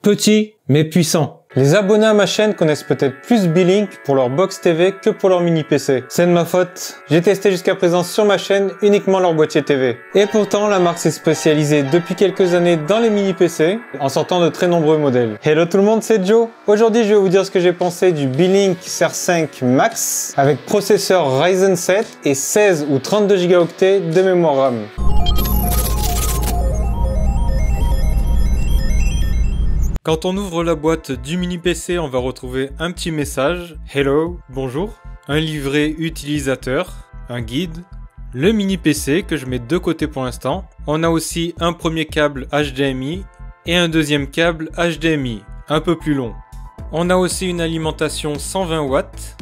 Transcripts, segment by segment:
petit mais puissant. Les abonnés à ma chaîne connaissent peut-être plus Beelink pour leur box TV que pour leur mini PC. C'est de ma faute, j'ai testé jusqu'à présent sur ma chaîne uniquement leur boîtier TV. Et pourtant, la marque s'est spécialisée depuis quelques années dans les mini PC, en sortant de très nombreux modèles. Hello tout le monde, c'est Joe. Aujourd'hui, je vais vous dire ce que j'ai pensé du Beelink CR5 Max avec processeur Ryzen 7 et 16 ou 32 Go de mémoire RAM. Quand on ouvre la boîte du mini PC, on va retrouver un petit message, Hello, bonjour, un livret utilisateur, un guide, le mini PC que je mets de côté pour l'instant. On a aussi un premier câble HDMI et un deuxième câble HDMI, un peu plus long. On a aussi une alimentation 120 watts,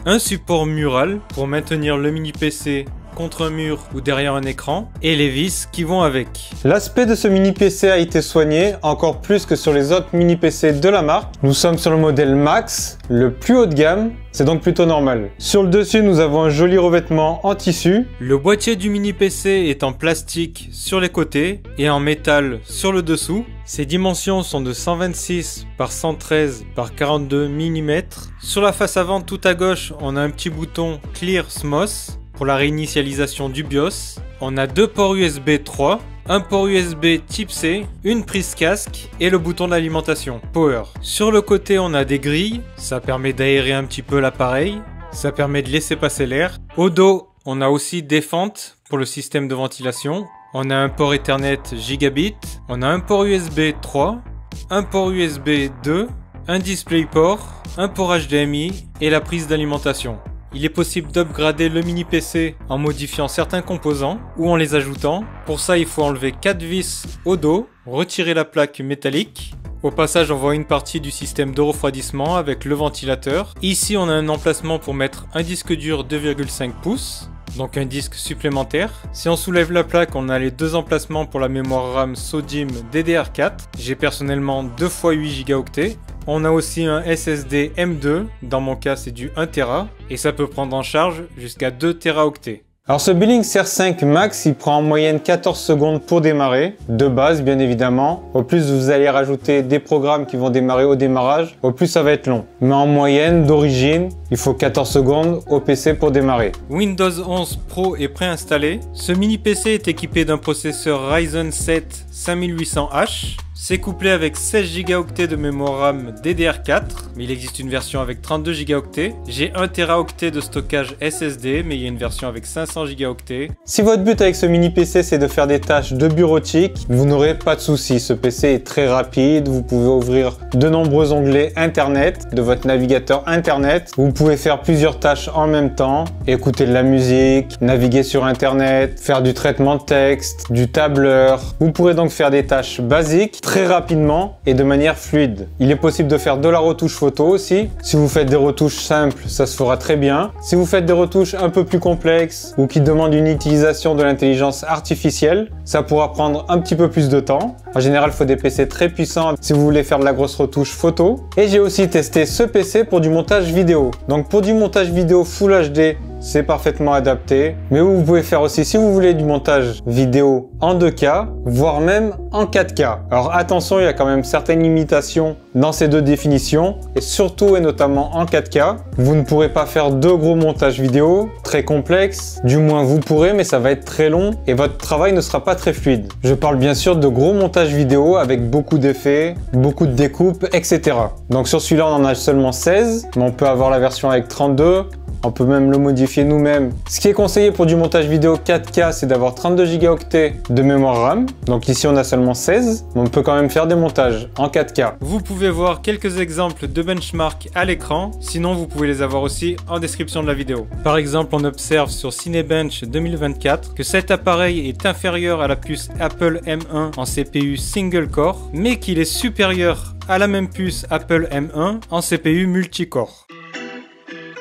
un support mural pour maintenir le mini PC contre un mur ou derrière un écran, et les vis qui vont avec. L'aspect de ce mini PC a été soigné, encore plus que sur les autres mini PC de la marque. Nous sommes sur le modèle Max, le plus haut de gamme, c'est donc plutôt normal. Sur le dessus, nous avons un joli revêtement en tissu. Le boîtier du mini PC est en plastique sur les côtés et en métal sur le dessous. Ses dimensions sont de 126 par 113 par 42 mm. Sur la face avant tout à gauche, on a un petit bouton Clear SMOS pour la réinitialisation du BIOS. On a deux ports USB 3, un port USB type C, une prise casque et le bouton d'alimentation Power. Sur le côté, on a des grilles, ça permet d'aérer un petit peu l'appareil, ça permet de laisser passer l'air. Au dos, on a aussi des fentes pour le système de ventilation. On a un port Ethernet Gigabit, on a un port USB 3, un port USB 2, un DisplayPort, un port HDMI et la prise d'alimentation. Il est possible d'upgrader le mini PC en modifiant certains composants ou en les ajoutant. Pour ça, il faut enlever 4 vis au dos, retirer la plaque métallique. Au passage, on voit une partie du système de refroidissement avec le ventilateur. Ici, on a un emplacement pour mettre un disque dur 2,5 pouces. Donc un disque supplémentaire. Si on soulève la plaque, on a les deux emplacements pour la mémoire RAM SODIMM DDR4. J'ai personnellement 2 x 8 Go. On a aussi un SSD M2, dans mon cas c'est du 1 Tera, et ça peut prendre en charge jusqu'à 2 Teraoctets. Alors ce Beelink CR5 Max, il prend en moyenne 14 secondes pour démarrer, de base bien évidemment. Au plus vous allez rajouter des programmes qui vont démarrer au démarrage, au plus ça va être long. Mais en moyenne, d'origine, il faut 14 secondes au PC pour démarrer. Windows 11 Pro est préinstallé. Ce mini PC est équipé d'un processeur Ryzen 7 5800H. C'est couplé avec 16 Go de mémoire RAM DDR4, mais il existe une version avec 32 Go. J'ai 1 Teraoctet de stockage SSD, mais il y a une version avec 500 Go. Si votre but avec ce mini PC c'est de faire des tâches de bureautique, vous n'aurez pas de soucis. Ce PC est très rapide, vous pouvez ouvrir de nombreux onglets internet de votre navigateur internet. Vous pouvez faire plusieurs tâches en même temps, écouter de la musique, naviguer sur internet, faire du traitement de texte, du tableur. Vous pourrez donc faire des tâches basiques très rapidement et de manière fluide. Il est possible de faire de la retouche photo aussi. Si vous faites des retouches simples, ça se fera très bien. Si vous faites des retouches un peu plus complexes ou qui demandent une utilisation de l'intelligence artificielle, ça pourra prendre un petit peu plus de temps. En général, il faut des PC très puissants si vous voulez faire de la grosse retouche photo. Et j'ai aussi testé ce PC pour du montage vidéo. Donc pour du montage vidéo Full HD, c'est parfaitement adapté. Mais vous pouvez faire aussi, si vous voulez, du montage vidéo en 2K, voire même en 4K. Alors attention, il y a quand même certaines limitations dans ces deux définitions, et surtout et notamment en 4K. Vous ne pourrez pas faire de gros montages vidéo très complexes, du moins vous pourrez, mais ça va être très long et votre travail ne sera pas très fluide. Je parle bien sûr de gros montages vidéo avec beaucoup d'effets, beaucoup de découpes, etc. Donc sur celui-là, on en a seulement 16, mais on peut avoir la version avec 32. On peut même le modifier nous-mêmes. Ce qui est conseillé pour du montage vidéo 4K, c'est d'avoir 32 Go de mémoire RAM. Donc ici, on a seulement 16, mais on peut quand même faire des montages en 4K. Vous pouvez voir quelques exemples de benchmark à l'écran. Sinon, vous pouvez les avoir aussi en description de la vidéo. Par exemple, on observe sur Cinebench 2024 que cet appareil est inférieur à la puce Apple M1 en CPU single core, mais qu'il est supérieur à la même puce Apple M1 en CPU multicore.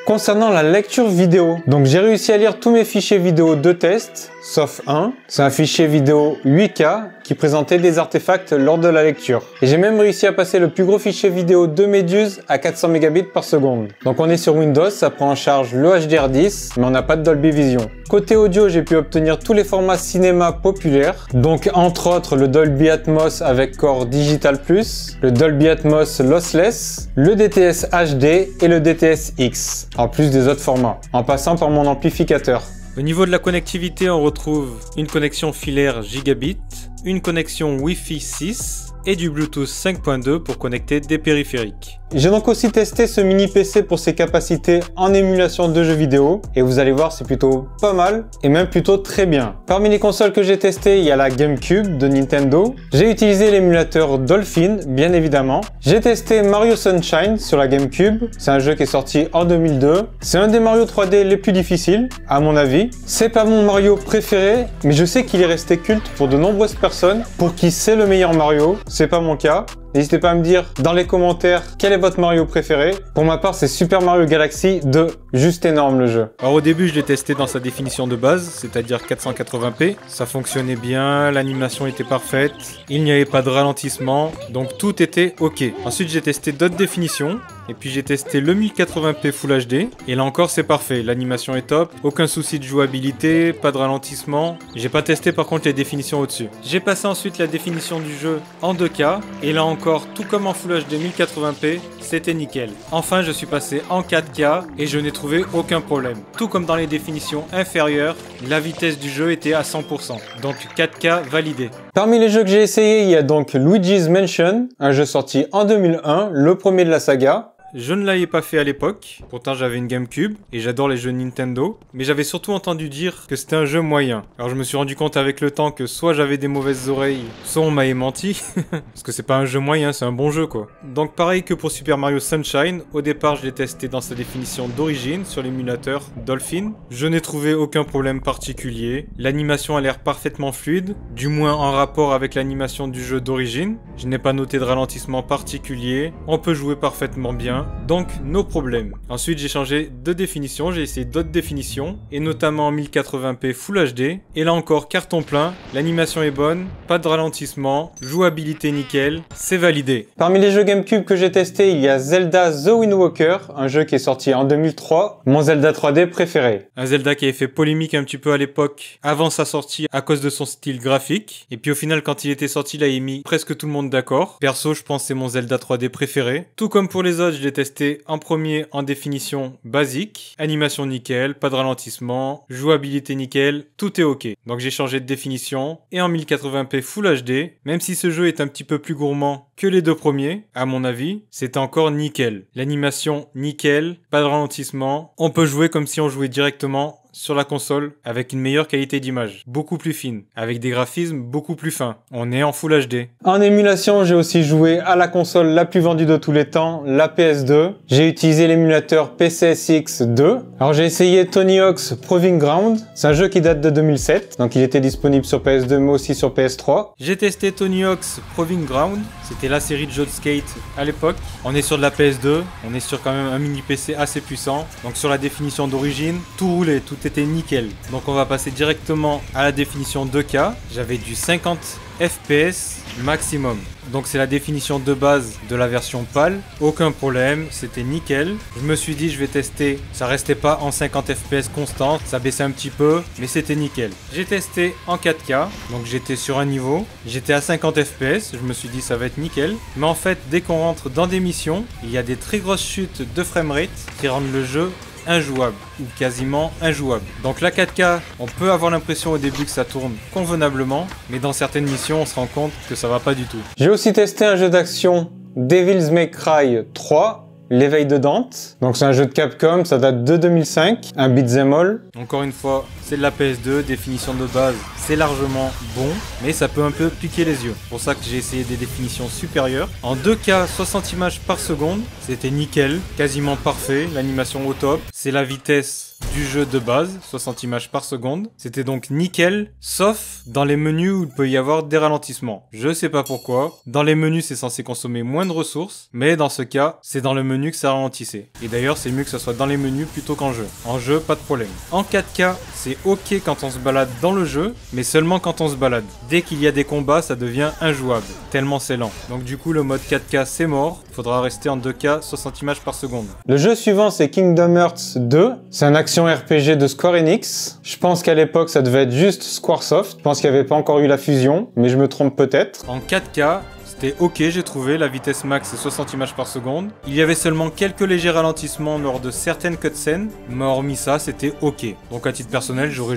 Concernant la lecture vidéo, donc j'ai réussi à lire tous mes fichiers vidéo de test, sauf un. C'est un fichier vidéo 8K qui présentait des artefacts lors de la lecture. Et j'ai même réussi à passer le plus gros fichier vidéo de Meduse à 400 Mbps par seconde. Donc on est sur Windows, ça prend en charge le HDR10, mais on n'a pas de Dolby Vision. Côté audio, j'ai pu obtenir tous les formats cinéma populaires, donc entre autres le Dolby Atmos avec Core Digital+, le Dolby Atmos Lossless, le DTS HD et le DTS X, en plus des autres formats, en passant par mon amplificateur. Au niveau de la connectivité, on retrouve une connexion filaire gigabit, une connexion Wi-Fi 6 et du Bluetooth 5.2 pour connecter des périphériques. J'ai donc aussi testé ce mini PC pour ses capacités en émulation de jeux vidéo et vous allez voir, c'est plutôt pas mal et même plutôt très bien. Parmi les consoles que j'ai testées, il y a la GameCube de Nintendo. J'ai utilisé l'émulateur Dolphin, bien évidemment. J'ai testé Mario Sunshine sur la GameCube. C'est un jeu qui est sorti en 2002. C'est un des Mario 3D les plus difficiles, à mon avis. C'est pas mon Mario préféré, mais je sais qu'il est resté culte pour de nombreuses personnes pour qui c'est le meilleur Mario. C'est pas mon cas. N'hésitez pas à me dire dans les commentaires quel est votre Mario préféré. Pour ma part, c'est Super Mario Galaxy 2. Juste énorme le jeu. Alors au début, je l'ai testé dans sa définition de base, c'est-à-dire 480p. Ça fonctionnait bien, l'animation était parfaite, il n'y avait pas de ralentissement, donc tout était ok. Ensuite, j'ai testé d'autres définitions. Et puis j'ai testé le 1080p Full HD, et là encore c'est parfait, l'animation est top, aucun souci de jouabilité, pas de ralentissement. J'ai pas testé par contre les définitions au-dessus. J'ai passé ensuite la définition du jeu en 2K, et là encore, tout comme en Full HD 1080p, c'était nickel. Enfin je suis passé en 4K, et je n'ai trouvé aucun problème. Tout comme dans les définitions inférieures, la vitesse du jeu était à 100%, donc 4K validé. Parmi les jeux que j'ai essayé, il y a donc Luigi's Mansion, un jeu sorti en 2001, le premier de la saga. Je ne l'avais pas fait à l'époque, pourtant j'avais une GameCube et j'adore les jeux Nintendo, mais j'avais surtout entendu dire que c'était un jeu moyen. Alors je me suis rendu compte avec le temps que soit j'avais des mauvaises oreilles, soit on m'avait menti, parce que c'est pas un jeu moyen, c'est un bon jeu quoi. Donc pareil que pour Super Mario Sunshine, au départ je l'ai testé dans sa définition d'origine sur l'émulateur Dolphin. Je n'ai trouvé aucun problème particulier, l'animation a l'air parfaitement fluide, du moins en rapport avec l'animation du jeu d'origine. Je n'ai pas noté de ralentissement particulier, on peut jouer parfaitement bien. Donc, no problème. Ensuite, j'ai changé de définition, j'ai essayé d'autres définitions, et notamment 1080p Full HD. Et là encore, carton plein, l'animation est bonne, pas de ralentissement, jouabilité nickel, c'est validé. Parmi les jeux GameCube que j'ai testés, il y a Zelda The Wind Waker, un jeu qui est sorti en 2003, mon Zelda 3D préféré. Un Zelda qui avait fait polémique un petit peu à l'époque, avant sa sortie, à cause de son style graphique. Et puis au final, quand il était sorti, il a mis presque tout le monde d'accord. Perso, je pense que c'est mon Zelda 3D préféré. Tout comme pour les autres, je l'ai testé en premier en définition basique, animation nickel, pas de ralentissement, jouabilité nickel, tout est ok. Donc j'ai changé de définition et en 1080p Full HD, même si ce jeu est un petit peu plus gourmand que les deux premiers, à mon avis, c'est encore nickel. L'animation nickel, pas de ralentissement, on peut jouer comme si on jouait directement sur la console avec une meilleure qualité d'image, beaucoup plus fine, avec des graphismes beaucoup plus fins. On est en Full HD. En émulation, j'ai aussi joué à la console la plus vendue de tous les temps, la PS2. J'ai utilisé l'émulateur PCSX 2. Alors j'ai essayé Tony Hawk's Proving Ground. C'est un jeu qui date de 2007, donc il était disponible sur PS2 mais aussi sur PS3. J'ai testé Tony Hawk's Proving Ground. C'était la série de jeux de skate à l'époque. On est sur de la PS2, on est sur quand même un mini PC assez puissant. Donc sur la définition d'origine, tout roulait, tout était nickel. Donc on va passer directement à la définition 2K. J'avais du 50 FPS maximum. Donc c'est la définition de base de la version PAL. Aucun problème, c'était nickel. Je me suis dit je vais tester. Ça restait pas en 50 FPS constant, ça baissait un petit peu, mais c'était nickel. J'ai testé en 4K, donc j'étais sur un niveau. J'étais à 50 FPS, je me suis dit ça va être nickel. Mais en fait, dès qu'on rentre dans des missions, il y a des très grosses chutes de framerate qui rendent le jeu injouable ou quasiment injouable. Donc la 4K, on peut avoir l'impression au début que ça tourne convenablement, mais dans certaines missions on se rend compte que ça va pas du tout. J'ai aussi testé un jeu d'action Devil's May Cry 3, l'éveil de Dante. Donc c'est un jeu de Capcom, ça date de 2005, un beat'em all. Encore une fois, c'est de la PS2, définition de base, c'est largement bon, mais ça peut un peu piquer les yeux. C'est pour ça que j'ai essayé des définitions supérieures. En 2K, 60 images par seconde, c'était nickel, quasiment parfait, l'animation au top. C'est la vitesse du jeu de base, 60 images par seconde. C'était donc nickel, sauf dans les menus où il peut y avoir des ralentissements. Je sais pas pourquoi. Dans les menus, c'est censé consommer moins de ressources, mais dans ce cas, c'est dans le menu que ça ralentissait. Et d'ailleurs, c'est mieux que ça soit dans les menus plutôt qu'en jeu. En jeu, pas de problème. En 4K, c'est ok quand on se balade dans le jeu, mais seulement quand on se balade. Dès qu'il y a des combats, ça devient injouable, tellement c'est lent. Donc du coup, le mode 4K, c'est mort. Faudra rester en 2K, 60 images par seconde. Le jeu suivant, c'est Kingdom Hearts 2. C'est un action RPG de Square Enix. Je pense qu'à l'époque, ça devait être juste Squaresoft. Je pense qu'il n'y avait pas encore eu la fusion, mais je me trompe peut-être. En 4K, c'était ok, j'ai trouvé, la vitesse max c'est 60 images par seconde. Il y avait seulement quelques légers ralentissements lors de certaines cutscenes, mais hormis ça, c'était ok. Donc à titre personnel, j'aurais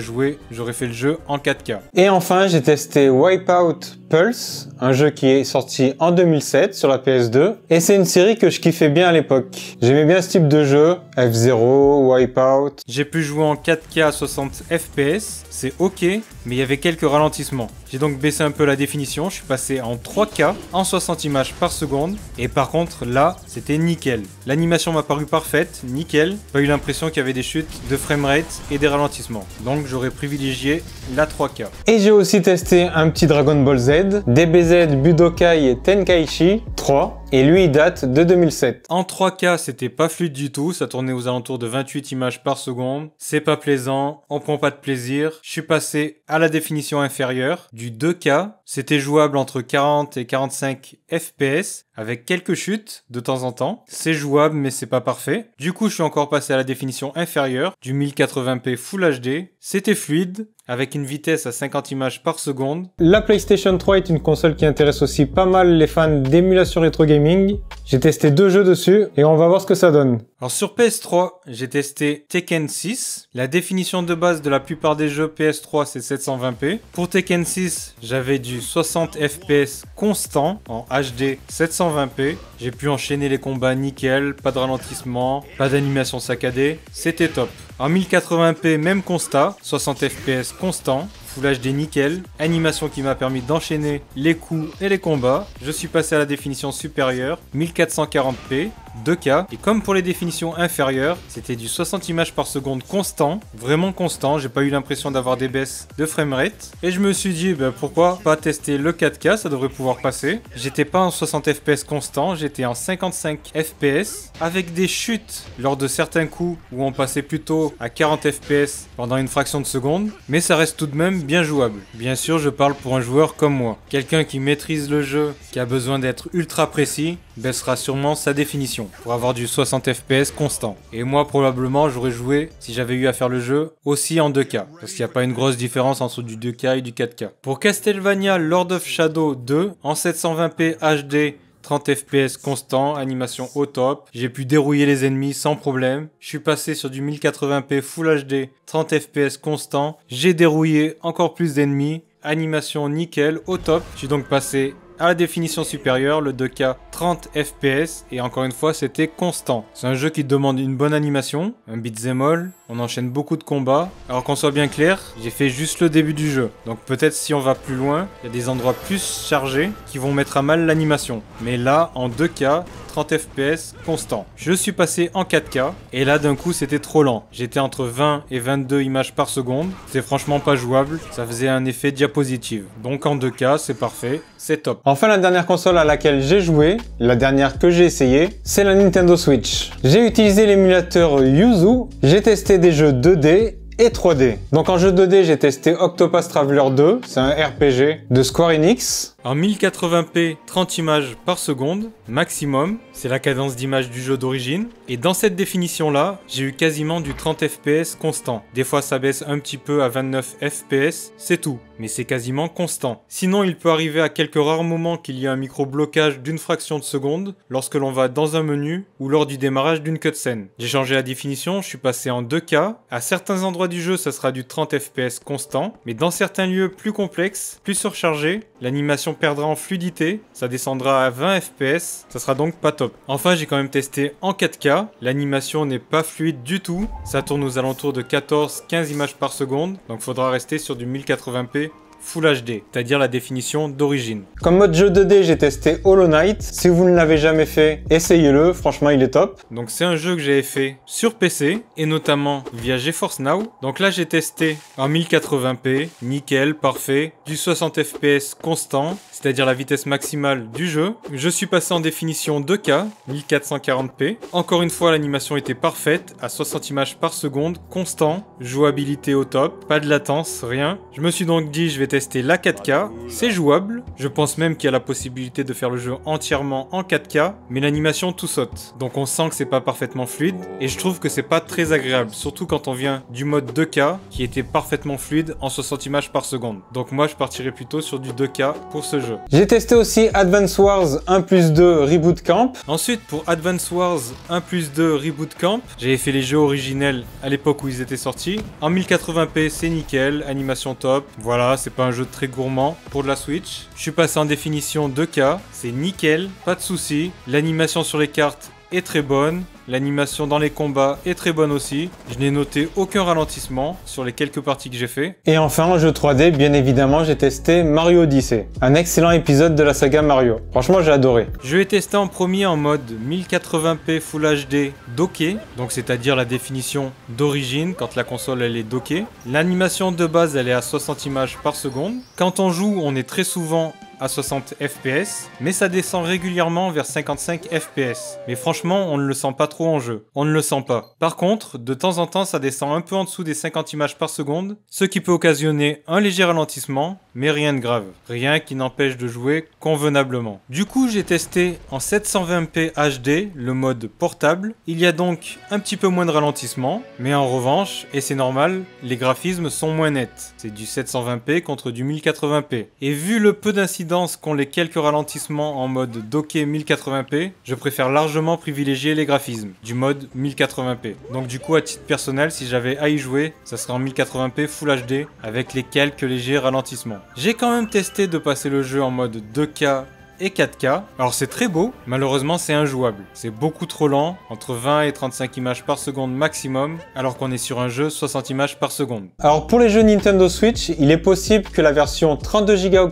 fait le jeu en 4K. Et enfin, j'ai testé Wipeout Pulse, un jeu qui est sorti en 2007 sur la PS2. Et c'est une série que je kiffais bien à l'époque. J'aimais bien ce type de jeu, F-Zero, Wipeout. J'ai pu jouer en 4K à 60 FPS, c'est ok, mais il y avait quelques ralentissements. J'ai donc baissé un peu la définition, je suis passé en 3K, en 60 images par seconde, et par contre là, c'était nickel. L'animation m'a paru parfaite, nickel, pas eu l'impression qu'il y avait des chutes de framerate et des ralentissements. Donc j'aurais privilégié la 3K. Et j'ai aussi testé un petit Dragon Ball Z, DBZ Budokai Tenkaichi 3, et lui il date de 2007. En 3K, c'était pas fluide du tout, ça tournait aux alentours de 28 images par seconde. C'est pas plaisant, on prend pas de plaisir. Je suis passé à la définition inférieure, du 2K. C'était jouable entre 40 et 45 FPS, avec quelques chutes de temps en temps. C'est jouable, mais c'est pas parfait. Du coup, je suis encore passé à la définition inférieure, du 1080p Full HD. C'était fluide, avec une vitesse à 50 images par seconde. La PlayStation 3 est une console qui intéresse aussi pas mal les fans d'émulation rétro gaming. J'ai testé 2 jeux dessus et on va voir ce que ça donne. Alors sur PS3, j'ai testé Tekken 6. La définition de base de la plupart des jeux PS3, c'est 720p. Pour Tekken 6, j'avais du 60 FPS constant en HD 720p. J'ai pu enchaîner les combats nickel, pas de ralentissement, pas d'animation saccadée. C'était top. En 1080p, même constat, 60 FPS constant. Full HD nickel, animation qui m'a permis d'enchaîner les coups et les combats. Je suis passé à la définition supérieure, 1440p, 2K. Et comme pour les définitions inférieures, c'était du 60 images par seconde constant, vraiment constant. J'ai pas eu l'impression d'avoir des baisses de framerate. Et je me suis dit, pourquoi pas tester le 4K, ça devrait pouvoir passer. J'étais pas en 60 FPS constant, j'étais en 55 FPS, avec des chutes lors de certains coups où on passait plutôt à 40 FPS pendant une fraction de seconde. Mais ça reste tout de même bien jouable. Bien sûr, je parle pour un joueur comme moi. Quelqu'un qui maîtrise le jeu, qui a besoin d'être ultra précis, baissera sûrement sa définition pour avoir du 60 FPS constant. Et moi, probablement, j'aurais joué, si j'avais eu à faire le jeu, aussi en 2K. Parce qu'il n'y a pas une grosse différence entre du 2K et du 4K. Pour Castlevania Lord of Shadow 2, en 720p HD, 30 FPS constant, animation au top. J'ai pu dérouiller les ennemis sans problème. Je suis passé sur du 1080p Full HD, 30 FPS constant. J'ai dérouillé encore plus d'ennemis. Animation nickel, au top. Je suis donc passé à la définition supérieure, le 2K 30 FPS, et encore une fois c'était constant. C'est un jeu qui demande une bonne animation, un beat'em all, on enchaîne beaucoup de combats. Alors qu'on soit bien clair, j'ai fait juste le début du jeu, donc peut-être si on va plus loin, il y a des endroits plus chargés qui vont mettre à mal l'animation. Mais là, en 2K, 30 FPS constant. Je suis passé en 4K, et là d'un coup c'était trop lent. J'étais entre 20 et 22 images par seconde, c'était franchement pas jouable, ça faisait un effet diapositive. Donc en 2K, c'est parfait, c'est top. Enfin, la dernière console à laquelle j'ai joué, la dernière que j'ai essayé, c'est la Nintendo Switch. J'ai utilisé l'émulateur Yuzu, j'ai testé des jeux 2D et 3D. Donc en jeu 2D, j'ai testé Octopath Traveler 2, c'est un RPG de Square Enix. En 1080p, 30 images par seconde, maximum, c'est la cadence d'image du jeu d'origine. Et dans cette définition-là, j'ai eu quasiment du 30 FPS constant. Des fois ça baisse un petit peu à 29 FPS, c'est tout, mais c'est quasiment constant. Sinon, il peut arriver à quelques rares moments qu'il y a un micro-blocage d'une fraction de seconde lorsque l'on va dans un menu ou lors du démarrage d'une cutscene. J'ai changé la définition, je suis passé en 2K. À certains endroits du jeu, ça sera du 30 FPS constant, mais dans certains lieux plus complexes, plus surchargés, l'animation perdra en fluidité, ça descendra à 20 FPS, ça sera donc pas top. Enfin, j'ai quand même testé en 4K, l'animation n'est pas fluide du tout, ça tourne aux alentours de 14-15 images par seconde, donc faudra rester sur du 1080p Full HD, c'est-à-dire la définition d'origine. Comme mode jeu 2D, j'ai testé Hollow Knight. Si vous ne l'avez jamais fait, essayez-le, franchement il est top. Donc c'est un jeu que j'avais fait sur PC, et notamment via GeForce Now. Donc là j'ai testé en 1080p, nickel, parfait, du 60 fps constant, c'est-à-dire la vitesse maximale du jeu. Je suis passé en définition 2K, 1440p. Encore une fois, l'animation était parfaite, à 60 images par seconde, constant, jouabilité au top, pas de latence, rien. Je me suis donc dit, je vais tester la 4K, c'est jouable. Je pense même qu'il y a la possibilité de faire le jeu entièrement en 4K, mais l'animation tout saute. Donc on sent que c'est pas parfaitement fluide, et je trouve que c'est pas très agréable, surtout quand on vient du mode 2K, qui était parfaitement fluide en 60 images par seconde. Donc moi, je partirais plutôt sur du 2K pour ce jeu. J'ai testé aussi Advance Wars 1+2 Reboot Camp. Ensuite, pour Advance Wars 1+2 Reboot Camp, j'avais fait les jeux originels à l'époque où ils étaient sortis. En 1080p, c'est nickel, animation top. Voilà, c'est pas un jeu très gourmand pour de la Switch. Je suis passé en définition 2K, c'est nickel, pas de soucis. L'animation sur les cartes est très bonne. L'animation dans les combats est très bonne aussi. Je n'ai noté aucun ralentissement sur les quelques parties que j'ai fait. Et enfin, en jeu 3D, bien évidemment, j'ai testé Mario Odyssey. Un excellent épisode de la saga Mario. Franchement, j'ai adoré. Je l'ai testé en premier en mode 1080p Full HD docké, donc c'est-à-dire la définition d'origine quand la console elle est dockée. L'animation de base elle est à 60 images par seconde. Quand on joue, on est très souvent à 60 fps, mais ça descend régulièrement vers 55 fps. Mais franchement, on ne le sent pas trop en jeu. On ne le sent pas. Par contre, de temps en temps, ça descend un peu en dessous des 50 images par seconde, ce qui peut occasionner un léger ralentissement, mais rien de grave. Rien qui n'empêche de jouer convenablement. Du coup, j'ai testé en 720p HD, le mode portable. Il y a donc un petit peu moins de ralentissement, mais en revanche, et c'est normal, les graphismes sont moins nets. C'est du 720p contre du 1080p. Et vu le peu d'incidence qu'ont les quelques ralentissements en mode docké 1080p, je préfère largement privilégier les graphismes du mode 1080p. Donc du coup, à titre personnel, si j'avais à y jouer, ça serait en 1080p Full HD avec les quelques légers ralentissements. J'ai quand même testé de passer le jeu en mode 2K et 4K. Alors c'est très beau, malheureusement c'est injouable. C'est beaucoup trop lent, entre 20 et 35 images par seconde maximum, alors qu'on est sur un jeu 60 images par seconde. Alors pour les jeux Nintendo Switch, il est possible que la version 32 Go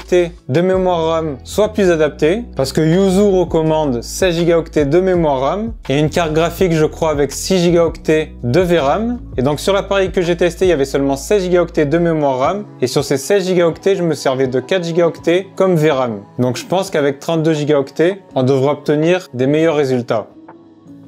de mémoire RAM soit plus adaptée, parce que Yuzu recommande 16 Go de mémoire RAM, et une carte graphique je crois avec 6 Go de VRAM, et donc sur l'appareil que j'ai testé, il y avait seulement 16 Go de mémoire RAM, et sur ces 16 Go je me servais de 4 Go comme VRAM. Donc je pense qu'avec 32 Go, on devrait obtenir des meilleurs résultats.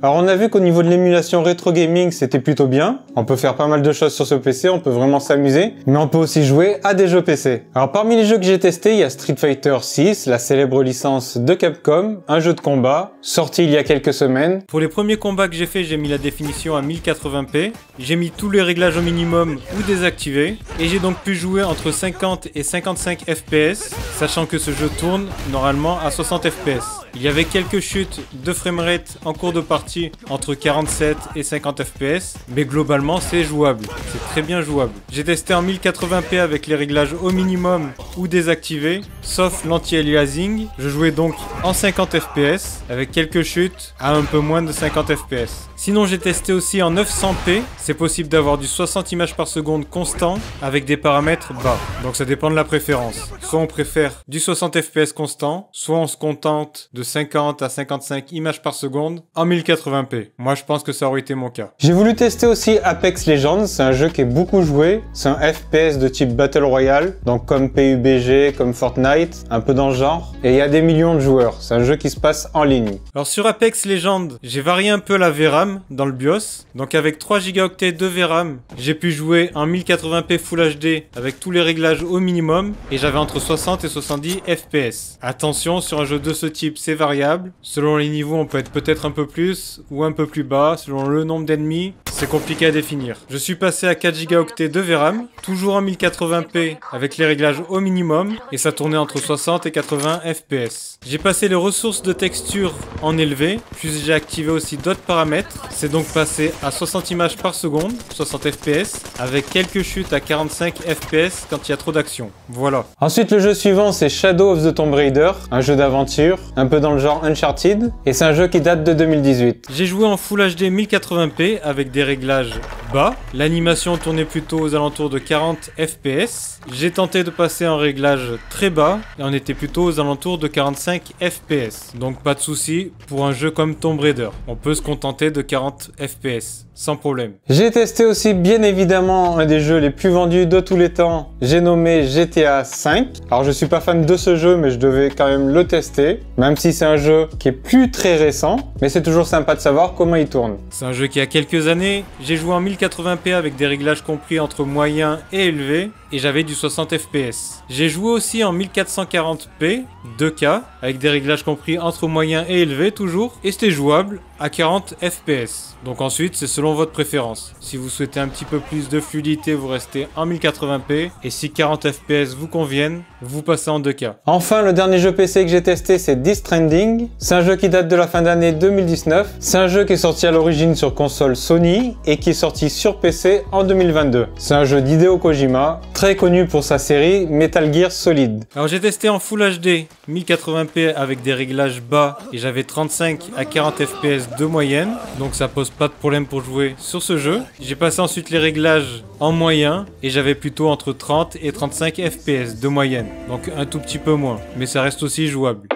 Alors on a vu qu'au niveau de l'émulation rétro gaming c'était plutôt bien, on peut faire pas mal de choses sur ce PC, on peut vraiment s'amuser, mais on peut aussi jouer à des jeux PC. Alors parmi les jeux que j'ai testés, il y a Street Fighter 6, la célèbre licence de Capcom, un jeu de combat, sorti il y a quelques semaines. Pour les premiers combats que j'ai fait, j'ai mis la définition à 1080p, j'ai mis tous les réglages au minimum ou désactivés, et j'ai donc pu jouer entre 50 et 55 fps, sachant que ce jeu tourne normalement à 60 fps. Il y avait quelques chutes de framerate en cours de partie entre 47 et 50 fps, mais globalement c'est jouable, c'est très bien jouable. J'ai testé en 1080p avec les réglages au minimum ou désactivés, sauf l'anti-aliasing. Je jouais donc en 50 fps avec quelques chutes à un peu moins de 50 fps. Sinon j'ai testé aussi en 900p, c'est possible d'avoir du 60 images par seconde constant avec des paramètres bas, donc ça dépend de la préférence. Soit on préfère du 60 fps constant, soit on se contente de 50 à 55 images par seconde en 1080p. Moi je pense que ça aurait été mon cas. J'ai voulu tester aussi Apex Legends, c'est un jeu qui est beaucoup joué, c'est un FPS de type Battle Royale, donc comme PUBG, comme Fortnite, un peu dans le genre, et il y a des millions de joueurs, c'est un jeu qui se passe en ligne. Alors sur Apex Legends, j'ai varié un peu la VRAM dans le BIOS, donc avec 3 Go de VRAM, j'ai pu jouer en 1080p Full HD avec tous les réglages au minimum, et j'avais entre 60 et 70 fps. Attention, sur un jeu de ce type, c'est variable. Selon les niveaux, on peut être peut-être un peu plus ou un peu plus bas. Selon le nombre d'ennemis, c'est compliqué à définir. Je suis passé à 4 Go de VRAM, toujours en 1080p avec les réglages au minimum, et ça tournait entre 60 et 80 fps. J'ai passé les ressources de texture en élevé, puis j'ai activé aussi d'autres paramètres. C'est donc passé à 60 images par seconde, 60 fps, avec quelques chutes à 45 fps quand il y a trop d'action. Voilà. Ensuite, le jeu suivant, c'est Shadow of the Tomb Raider, un jeu d'aventure, un peu dans le genre Uncharted, et c'est un jeu qui date de 2018. J'ai joué en Full HD 1080p avec des réglages bas. L'animation tournait plutôt aux alentours de 40 fps. J'ai tenté de passer en réglage très bas et on était plutôt aux alentours de 45 fps. Donc pas de souci pour un jeu comme Tomb Raider. On peut se contenter de 40 fps. Sans problème. J'ai testé aussi bien évidemment un des jeux les plus vendus de tous les temps. J'ai nommé GTA V. Alors je suis pas fan de ce jeu mais je devais quand même le tester. Même si c'est un jeu qui est plus très récent. Mais c'est toujours sympa de savoir comment il tourne. C'est un jeu qui a quelques années. J'ai joué en 1080p avec des réglages compris entre moyen et élevé. Et j'avais du 60 fps. J'ai joué aussi en 1440p 2K avec des réglages compris entre moyen et élevé toujours. Et c'était jouable à 40 fps. Donc ensuite c'est selon votre préférence. Si vous souhaitez un petit peu plus de fluidité, vous restez en 1080p. Et si 40 fps vous conviennent, vous passez en 2K. Enfin, le dernier jeu PC que j'ai testé, c'est Death Stranding. C'est un jeu qui date de la fin d'année 2019. C'est un jeu qui est sorti à l'origine sur console Sony et qui est sorti sur PC en 2022. C'est un jeu d'Hideo Kojima, très connu pour sa série Metal Gear Solid. Alors j'ai testé en Full HD 1080p avec des réglages bas et j'avais 35 à 40 fps de moyenne. Donc ça pose pas de problème pour jouer sur ce jeu. J'ai passé ensuite les réglages en moyen et j'avais plutôt entre 30 et 35 fps de moyenne. Donc un tout petit peu moins, mais ça reste aussi jouable.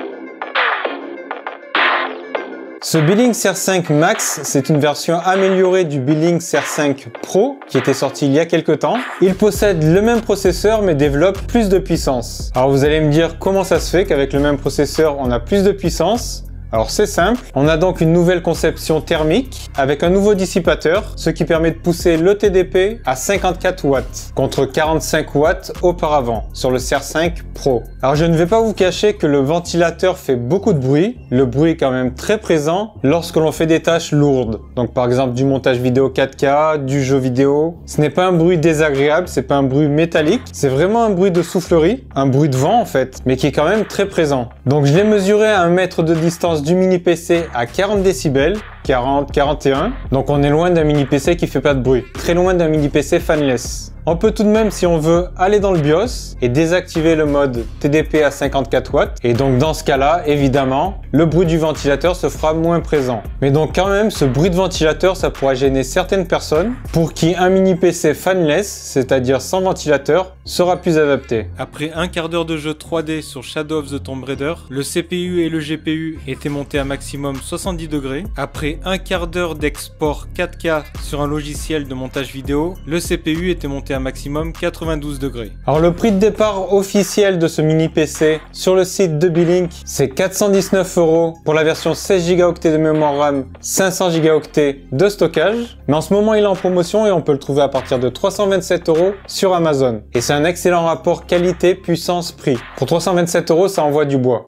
Ce Billings R5 Max, c'est une version améliorée du Billings R5 Pro qui était sorti il y a quelques temps. Il possède le même processeur mais développe plus de puissance. Alors vous allez me dire comment ça se fait qu'avec le même processeur on a plus de puissance. Alors c'est simple, on a donc une nouvelle conception thermique avec un nouveau dissipateur, ce qui permet de pousser le TDP à 54 watts contre 45 watts auparavant sur le CR5 Pro. Alors je ne vais pas vous cacher que le ventilateur fait beaucoup de bruit, le bruit est quand même très présent lorsque l'on fait des tâches lourdes. Donc par exemple du montage vidéo 4K, du jeu vidéo. Ce n'est pas un bruit désagréable, c'est pas un bruit métallique, c'est vraiment un bruit de soufflerie, un bruit de vent en fait, mais qui est quand même très présent. Donc je l'ai mesuré à 1 mètre de distance du mini PC à 40 décibels, 40, 41. Donc on est loin d'un mini PC qui fait pas de bruit. Très loin d'un mini PC fanless. On peut tout de même, si on veut, aller dans le BIOS et désactiver le mode TDP à 54 watts. Et donc dans ce cas-là, évidemment, le bruit du ventilateur se fera moins présent. Mais donc quand même, ce bruit de ventilateur, ça pourra gêner certaines personnes pour qui un mini PC fanless, c'est-à-dire sans ventilateur, sera plus adapté. Après un quart d'heure de jeu 3D sur Shadow of the Tomb Raider, le CPU et le GPU étaient montés à maximum 70 degrés. Après un quart d'heure d'export 4K sur un logiciel de montage vidéo, le CPU était monté à maximum 92 degrés. Alors le prix de départ officiel de ce mini PC sur le site de Billink, c'est 419 € pour la version 16 Go de mémoire RAM, 500 Go de stockage. Mais en ce moment il est en promotion et on peut le trouver à partir de 327 € sur Amazon. Et c'est un excellent rapport qualité-puissance-prix. Pour 327 € ça envoie du bois.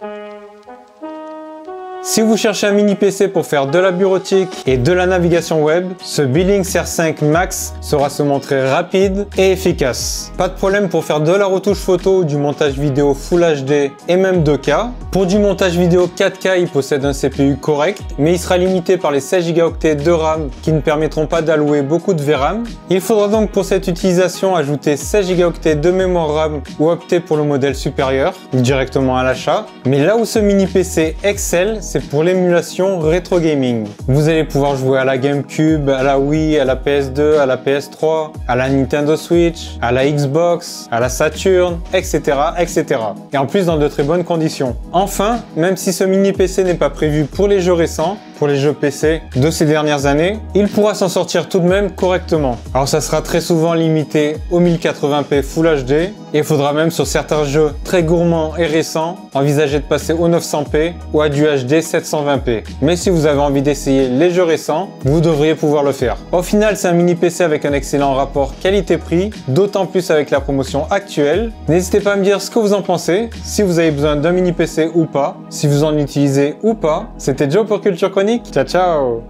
Si vous cherchez un mini PC pour faire de la bureautique et de la navigation web, ce Billings R5 Max saura se montrer rapide et efficace. Pas de problème pour faire de la retouche photo ou du montage vidéo Full HD et même 2K. Pour du montage vidéo 4K, il possède un CPU correct, mais il sera limité par les 16 Go de RAM qui ne permettront pas d'allouer beaucoup de VRAM. Il faudra donc pour cette utilisation ajouter 16 Go de mémoire RAM ou opter pour le modèle supérieur, directement à l'achat. Mais là où ce mini PC excelle, c'est pour l'émulation rétro gaming. Vous allez pouvoir jouer à la GameCube, à la Wii, à la PS2, à la PS3, à la Nintendo Switch, à la Xbox, à la Saturn, etc., etc. Et en plus dans de très bonnes conditions. Enfin, même si ce mini PC n'est pas prévu pour les jeux récents, pour les jeux PC de ces dernières années, il pourra s'en sortir tout de même correctement. Alors ça sera très souvent limité au 1080p Full HD et il faudra même sur certains jeux très gourmands et récents envisager de passer au 900p ou à du HD 720p. Mais si vous avez envie d'essayer les jeux récents, vous devriez pouvoir le faire. Au final, c'est un mini PC avec un excellent rapport qualité-prix, d'autant plus avec la promotion actuelle. N'hésitez pas à me dire ce que vous en pensez, si vous avez besoin d'un mini PC ou pas, si vous en utilisez ou pas. C'était Joe pour Culture Chronique. Ciao ciao.